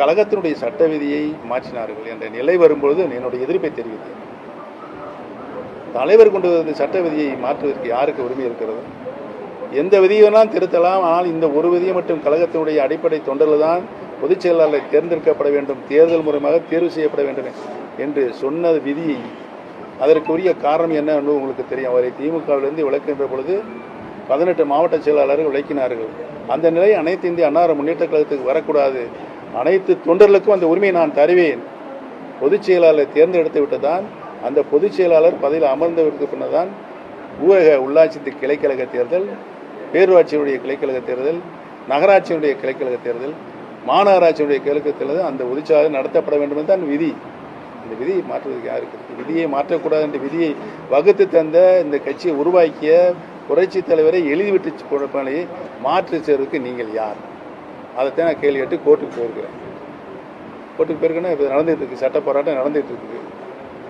கழகத்தினுடைய சட்ட விதியை மாற்றினார்கள் என்ற நிலை வரும்பொழுது என்னுடைய எதிர்ப்பை தெரிவித்தேன். தலைவர் கொண்டு வந்த சட்ட விதியை மாற்றுவதற்கு யாருக்கு உரிமை இருக்கிறது? எந்த விதியை வேணாலும் திருத்தலாம். ஆனால் இந்த ஒரு விதியை மட்டும் கழகத்தினுடைய அடிப்படை தொண்டர்கள் தான் பொதுச் செயலாளரை தேர்ந்தெடுக்கப்பட வேண்டும், தேர்தல் மூலமாக தேர்வு செய்யப்பட வேண்டும் என்று சொன்ன விதியை அதற்குரிய காரணம் என்ன என்று உங்களுக்கு தெரியும். அவரை திமுகவிலிருந்து விளக்குகின்ற பொழுது 18 மாவட்ட செயலாளர்கள் விளக்கினார்கள். அந்த நிலை அனைத்து இந்திய அன்னார முன்னேற்ற கழகத்துக்கு வரக்கூடாது. அனைத்து தொண்டர்களுக்கும் அந்த உரிமையை நான் தருவேன். பொதுச் செயலாளரை தேர்ந்தெடுத்து விட்டுதான் அந்த பொதுச் செயலாளர் பதவியில் அமர்ந்ததற்கு பின்னர் தான் ஊரக உள்ளாட்சி கிளைக்கழக தேர்தல், பேரூராட்சியினுடைய கிளைக்கழக தேர்தல், நகராட்சியினுடைய கிளைக்கழக தேர்தல், மாநகராட்சியினுடைய கிளைக்கழக தேர்தல் அந்த பொதுச்செயலாளர் நடத்தப்பட வேண்டும் என்று தான் விதி. இந்த விதியை மாற்றுவதற்கு யாருக்கு? விதியை மாற்றக்கூடாது என்ற விதியை வகுத்து தந்த இந்த கட்சியை உருவாக்கிய புரட்சி தலைவரை எழுதிவிட்டு கொடுப்பதை மாற்று செய்வதற்கு நீங்கள் யார்? அதைத்தான் நான் கேள்வி கேட்டு கோர்ட்டுக்கு போயிருக்கிறேன். கோர்ட்டுக்கு போயிருக்கேன்னா இப்போ நடந்துகிட்டு இருக்கு, சட்ட போராட்டம் நடந்துகிட்டு இருக்குது.